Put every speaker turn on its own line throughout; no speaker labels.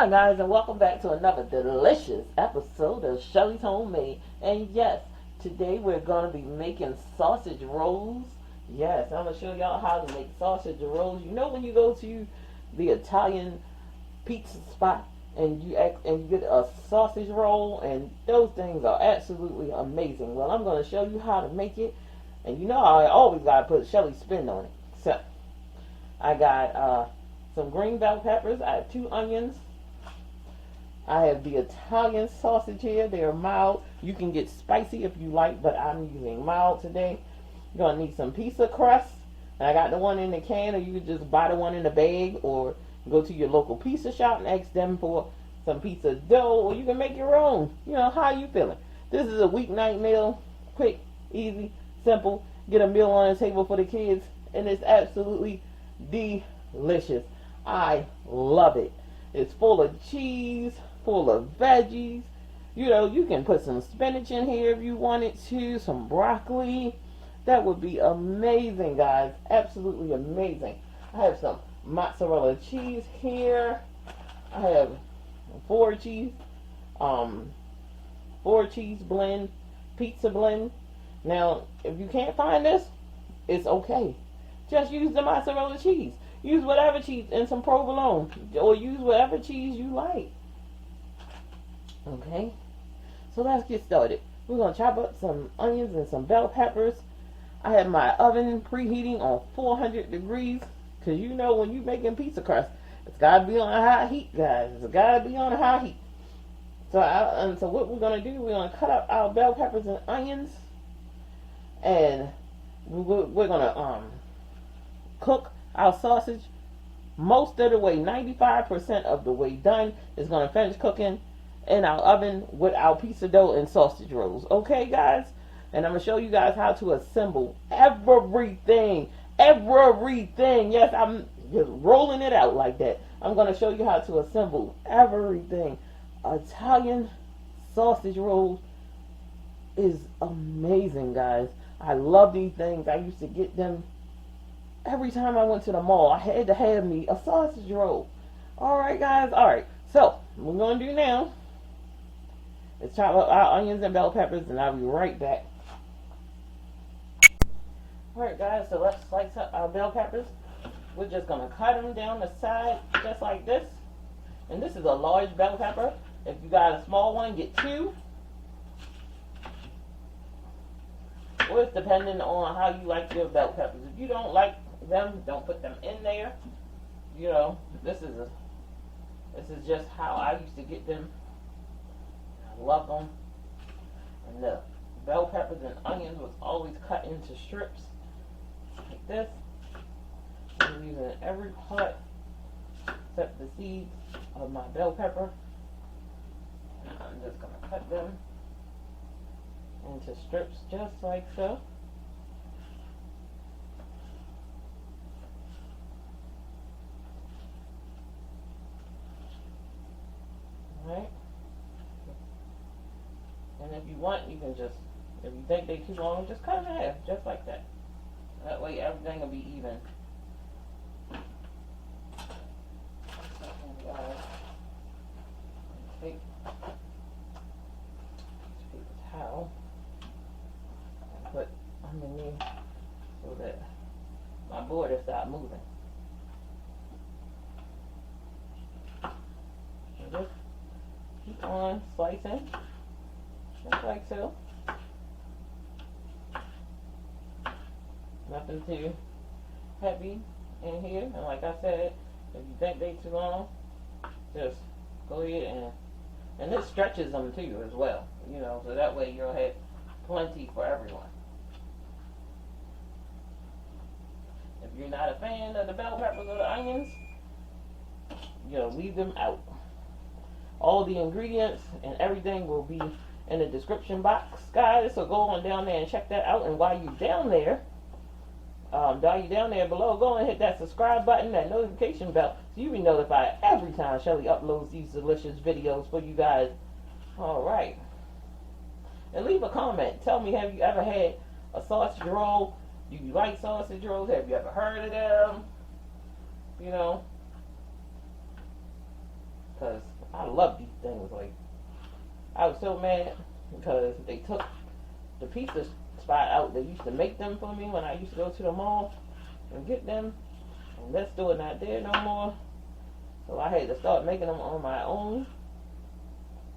Hi guys, and welcome back to another delicious episode of Shelly's Homemade. And yes, today we're going to be making sausage rolls. Yes, I'm going to show y'all how to make sausage rolls. You know when you go to the Italian pizza spot and you get a sausage roll, and those things are absolutely amazing. Well, I'm going to show you how to make it. And you know I always got to put Shelly's spin on it. So, I got some green bell peppers. I have 2 onions. I have the Italian sausage here. They are mild. You can get spicy if you like, but I'm using mild today. You're going to need some pizza crust. And I got the one in the can, or you can just buy the one in the bag, or go to your local pizza shop and ask them for some pizza dough, or you can make your own. You know, how you feeling? This is a weeknight meal. Quick, easy, simple. Get a meal on the table for the kids, and it's absolutely delicious. I love it. It's full of cheese, full of veggies. You know, you can put some spinach in here if you wanted to, some broccoli. That would be amazing, guys. Absolutely amazing. I have some mozzarella cheese here. I have 4 cheese blend, pizza blend. Now, if you can't find this, it's okay. Just use the mozzarella cheese. Use whatever cheese and some provolone, or use whatever cheese you like. Okay, so let's get started. We're going to chop up some onions and some bell peppers. I have my oven preheating on 400 degrees, because you know when you're making pizza crust, it's got to be on a high heat, guys. It's got to be on a high heat. So what we're going to do, we're going to cut up our bell peppers and onions, and we're going to cook our sausage most of the way. 95% of the way done is going to finish cooking in our oven with our pizza dough and sausage rolls. Okay, guys? And I'm going to show you guys how to assemble everything. Everything. Yes, I'm just rolling it out like that. I'm going to show you how to assemble everything. Italian sausage rolls is amazing, guys. I love these things. I used to get them every time I went to the mall. I had to have me a sausage roll. Alright, guys. Alright. So, what we're going to do now is chop up our onions and bell peppers, and I'll be right back. Alright, guys. So, let's slice up our bell peppers. We're just going to cut them down the side just like this. And this is a large bell pepper. If you got a small one, get 2. Or it's depending on how you like your bell peppers. If you don't like them, don't put them in there. You know, this is just how I used to get them. I love them. And the bell peppers and onions was always cut into strips like this. I'm using every part except the seeds of my bell pepper. And I'm just going to cut them into strips just like so. Alright. And if you want, you can just, if you think they're too long, just cut them in half, just like that. That way everything will be even. Take paper towel and put underneath so that my border stop moving. And just keep on slicing, just like so. Nothing too heavy in here. And like I said, if you think they too long, just go ahead and this stretches them too as well. You know, so that way you'll have plenty for everyone. If you're not a fan of the bell peppers or the onions, you know, leave them out. All the ingredients and everything will be in the description box, guys. So go on down there and check that out. And while you're down there, below, go and hit that subscribe button, that notification bell, so you'll be notified every time Shelly uploads these delicious videos for you guys. Alright. And leave a comment. Tell me, have you ever had a sausage roll? Do you like sausage rolls? Have you ever heard of them? You know, because I love these things. Like, I was so mad because they took the pizza spot out. They used to make them for me when I used to go to the mall and get them. And that store not there no more. So I had to start making them on my own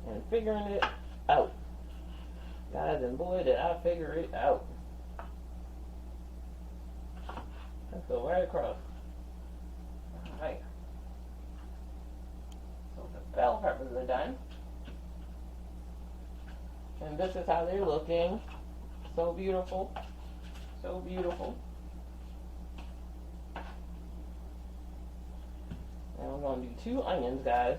and figuring it out. Guys, and boy, did I figure it out. Let's go right across. Alright. So the bell peppers are done. And this is how they're looking. So beautiful. So beautiful. And we're going to do 2 onions, guys.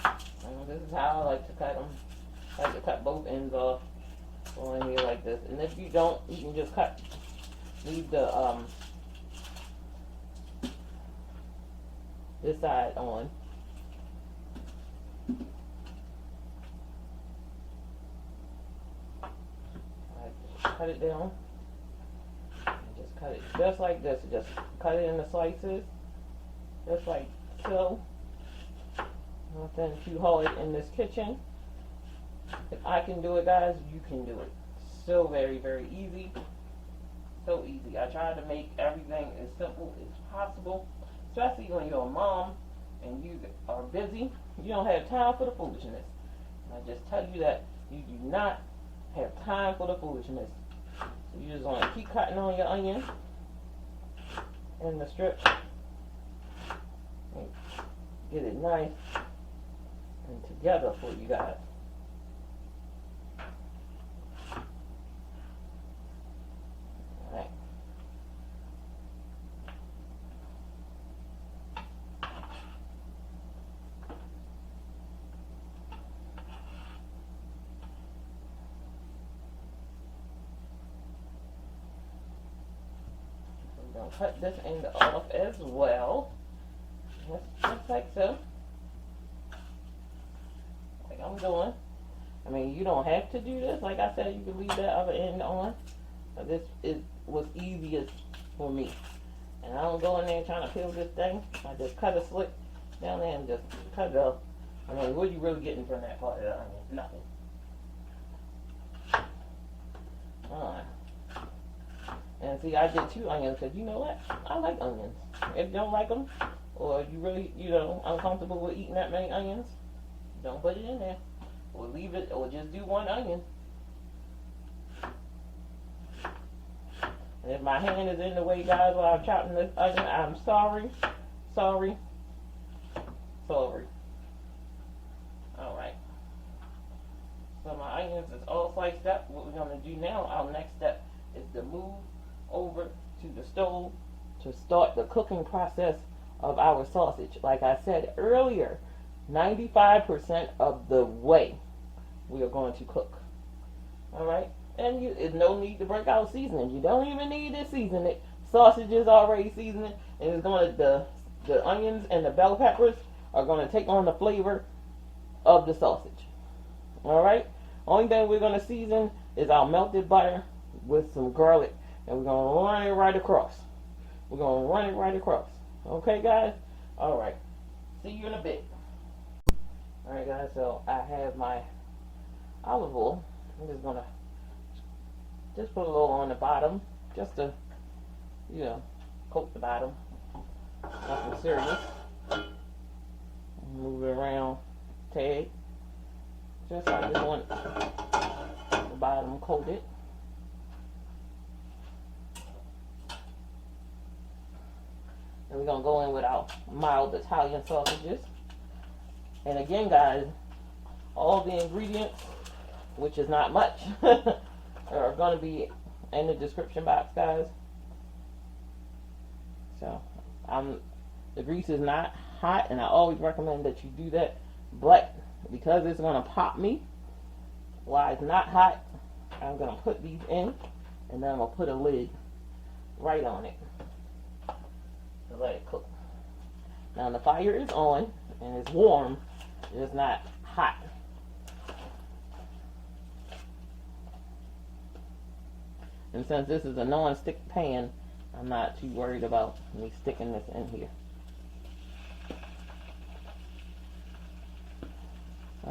And this is how I like to cut them. I like to cut both ends off on here like this. And if you don't, you can just leave the this side on. Cut it down. And just cut it just like this. Just cut it into slices. Just like so. Nothing too hard in this kitchen. If I can do it, guys, you can do it. So very, very easy. So easy. I try to make everything as simple as possible. Especially when you're a mom and you are busy. You don't have time for the foolishness. And I just tell you that you do not have time for the foolishness. So you just want to keep cutting on your onion and the strips. And get it nice and together for you guys. Alright. We're going to cut this end off as well. Just like so. Like I'm doing. I mean, you don't have to do this. Like I said, you can leave that other end on. But this was easiest for me. And I don't go in there trying to peel this thing. I just cut a slit down there and just cut it off. I mean, what are you really getting from that part of the onion? Nothing. Alright. And see, I did 2 onions because you know what? I like onions. If you don't like them, or you really, uncomfortable with eating that many onions, don't put it in there. Or leave it, or just do 1 onion. And if my hand is in the way, guys, while I'm chopping this onion, I'm sorry. Sorry. Sorry. Alright. So my onions is all sliced up. What we're going to do now, our next step, is to move over to the stove to start the cooking process of our sausage. Like I said earlier, 95% of the way we are going to cook. Alright? And there's no need to break out seasoning. You don't even need to season it. Sausage is already seasoned, and it's going to, the onions and the bell peppers are going to take on the flavor of the sausage. Alright? Only thing we're going to season is our melted butter with some garlic, and we're going to run it right across. We're going to run it right across. Okay, guys? Alright. See you in a bit. Alright, guys, so I have my olive oil. I'm just going to put a little on the bottom, just to, coat the bottom. Nothing serious. Move it around, tag. Just I just want the bottom coated. And we're going to go in with our mild Italian sausages. And again, guys, all the ingredients, which is not much, are going to be in the description box, guys. So, the grease is not hot, and I always recommend that you do that. But because it's going to pop me while it's not hot, I'm going to put these in, and then I'm going to put a lid right on it to let it cook. Now the fire is on, and it's warm. It's not hot. And since this is a non-stick pan, I'm not too worried about me sticking this in here.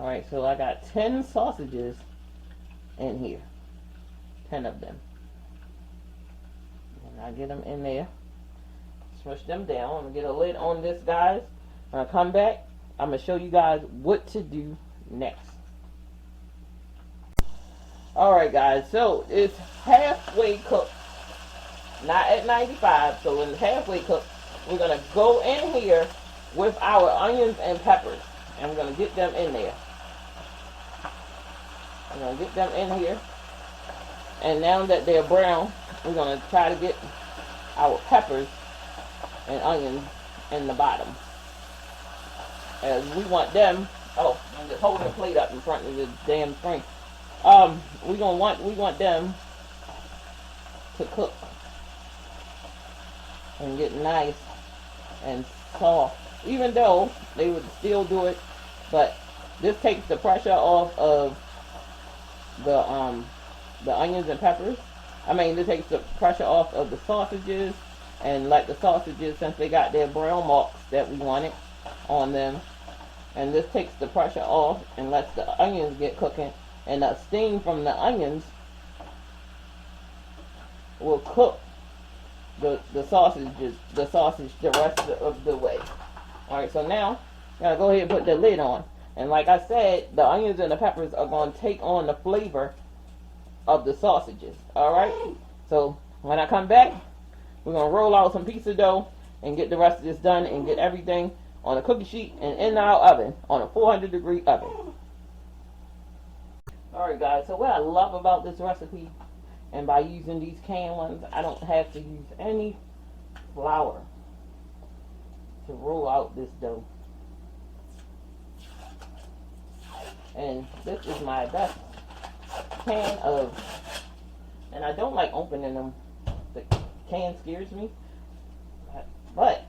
Alright, so I got 10 sausages in here. 10 of them. And I get them in there. Smush them down. I'm going to get a lid on this, guys. When I come back, I'm going to show you guys what to do next. Alright, guys. So, it's halfway cooked. Not at 95. So, when it's halfway cooked, we're going to go in here with our onions and peppers. And we're going to get them in there. I'm going to get them in here. And now that they're brown, we're going to try to get our peppers and onions in the bottom. As we want them, oh, I'm just holding the plate up in front of the damn screen. We want them to cook and get nice and soft. Even though they would still do it, but this takes the pressure off of the onions and peppers. I mean, this takes the pressure off of the sausages, and like the sausages, since they got their brown marks that we wanted on them, and this takes the pressure off and lets the onions get cooking, and the steam from the onions will cook the sausage the rest of the way. Alright, so now I'm going to go ahead and put the lid on. And like I said, the onions and the peppers are going to take on the flavor of the sausages. Alright? So when I come back, we're going to roll out some pizza dough and get the rest of this done and get everything on a cookie sheet and in our oven on a 400-degree oven. Alright, guys, so what I love about this recipe, and by using these canned ones, I don't have to use any flour to roll out this dough. And this is my best can of, and I don't like opening them. The can scares me, but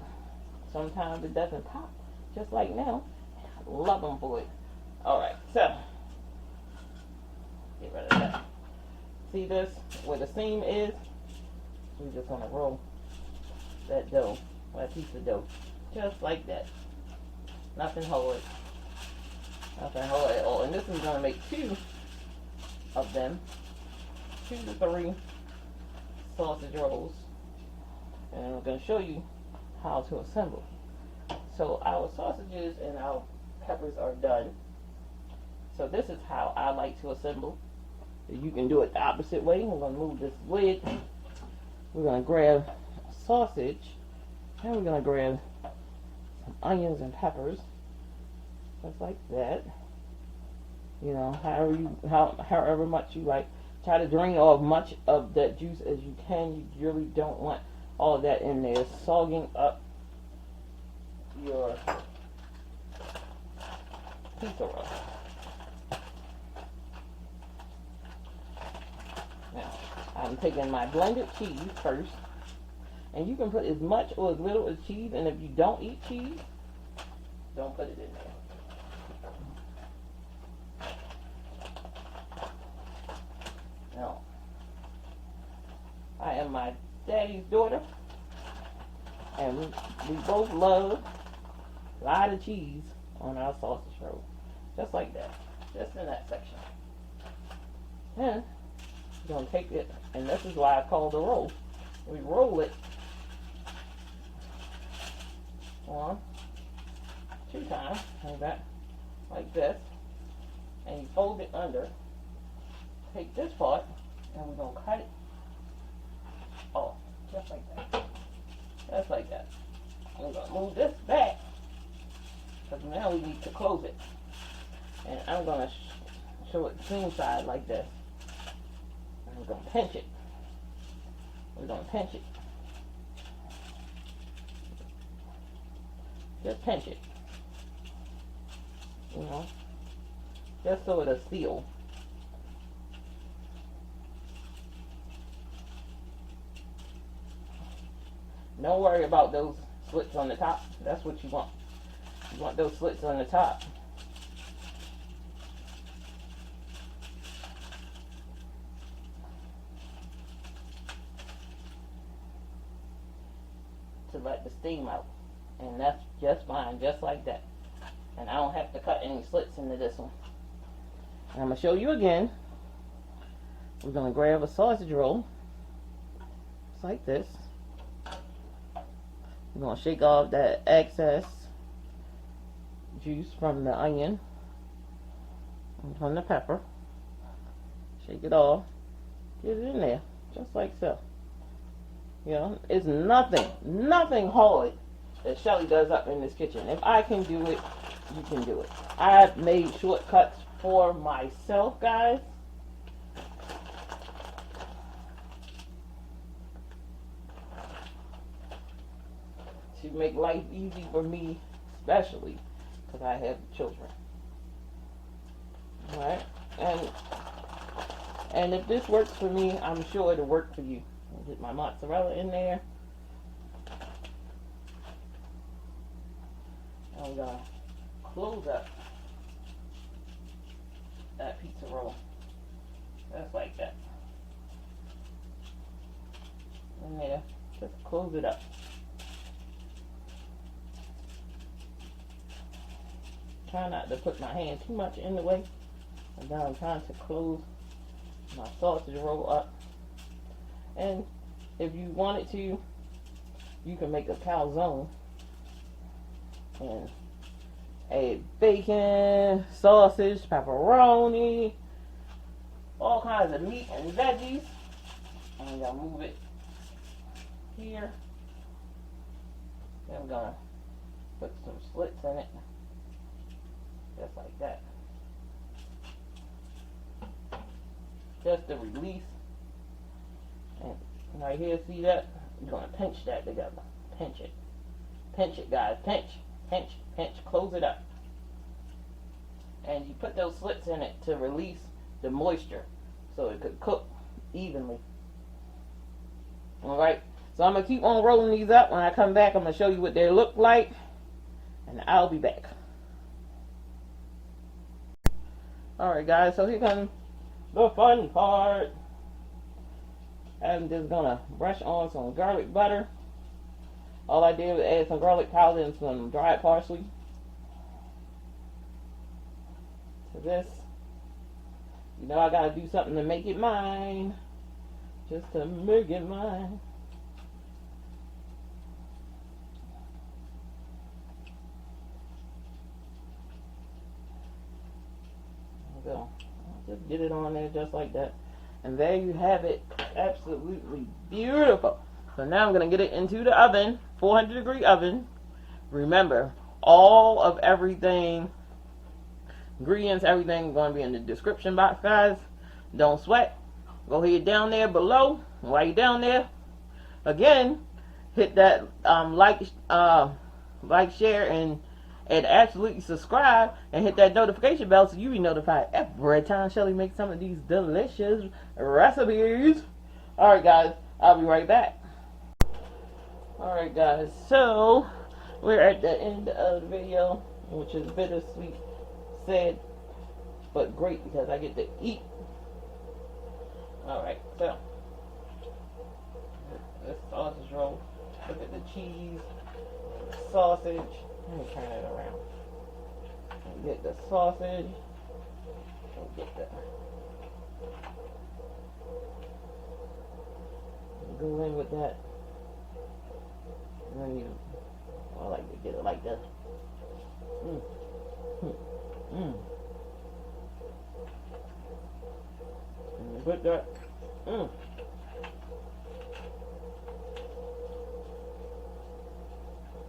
sometimes it doesn't pop, just like now. I love them for it. Alright, so get rid of that. See this, where the seam is? We're just going to roll that dough, that piece of dough, just like that. Nothing hard. Nothing hard at all. And this is going to make 2 of them. 2 to 3 sausage rolls. And I'm going to show you how to assemble. So our sausages and our peppers are done. So this is how I like to assemble. You can do it the opposite way. We're going to move this lid. We're going to grab a sausage. And we're going to grab some onions and peppers. Just like that. You know, however much you like. Try to drain off much of that juice as you can. You really don't want all of that in there, sogging up your pizza roll. Now, I'm taking my blended cheese first. And you can put as much or as little as cheese. And if you don't eat cheese, don't put it in there. Now, I am my daddy's daughter, and we both love a lot of cheese on our sausage roll. Just like that. Just in that section. Then, we're going to take it, and this is why I call it a roll. We roll it on 2 times, like this, and you fold it under. Take this part, and we're going to cut it off, just like that. Just like that. We're going to move this back, because now we need to close it. And I'm going to show it the seam side like this. And we're going to pinch it. We're going to pinch it. Just pinch it. You know, just so it'll seal. Don't worry about those slits on the top. That's what you want. You want those slits on the top. To let the steam out. And that's just fine, just like that. And I don't have to cut any slits into this one. I'm going to show you again. We're going to grab a sausage roll. Just like this. We're going to shake off that excess juice from the onion and from the pepper. Shake it off. Get it in there. Just like so. You know, it's nothing hard that Shelly does up in this kitchen. If I can do it, you can do it. I've made shortcuts for myself, guys. To make life easy for me, especially because I have children. Alright? And if this works for me, I'm sure it'll work for you. I'll get my mozzarella in there. I'm gonna close up that pizza roll. Just like that. In there. Just close it up. Try not to put my hand too much in the way. And now I'm trying to close my sausage roll up. And if you wanted to, you can make a calzone and add bacon, sausage, pepperoni, all kinds of meat and veggies. I'm gonna move it here. Then I'm gonna put some slits in it, just like that. Just to release. And right here, see that? You're going to pinch that together. Pinch it. Pinch it, guys. Pinch. Pinch. Pinch. Close it up. And you put those slits in it to release the moisture so it could cook evenly. Alright. So I'm going to keep on rolling these up. When I come back, I'm going to show you what they look like. And I'll be back. Alright, guys. So here comes the fun part. I'm just gonna brush on some garlic butter. All I did was add some garlic powder and some dried parsley to this. You know I gotta do something to make it mine. Just to make it mine. There we go. Just get it on there just like that. And there you have it. Absolutely beautiful. So now I'm going to get it into the oven. 400-degree oven. Remember, all of everything, ingredients, everything going to be in the description box, guys. Don't sweat. Go ahead down there below. While you're down there, again, hit that like, share, and absolutely subscribe and hit that notification bell so you be notified every time Shelly makes some of these delicious recipes. Alright guys, I'll be right back. Alright guys, so we're at the end of the video, which is bittersweet, sad, but great because I get to eat. Alright, so this sausage roll, look at the cheese, the sausage. Let me turn it around. Get the sausage. Get the. Go in with that. And then I like to get it like this. And you put that.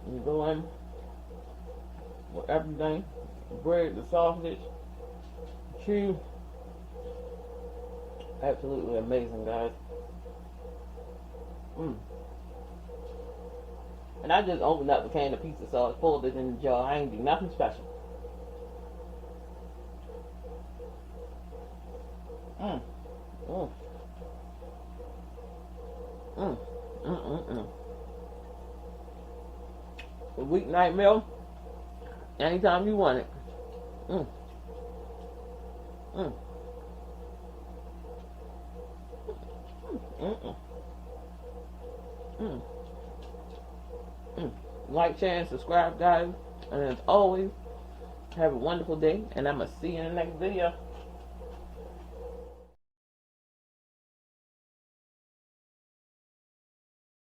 You go in with everything, the bread, the sausage, the cheese. Absolutely amazing, guys. And I just opened up a can of pizza sauce, pulled it in the jar. I ain't do nothing special. A weeknight meal, anytime you want it. Like, share, and subscribe, guys. And as always, have a wonderful day. And I'm going to see you in the next video.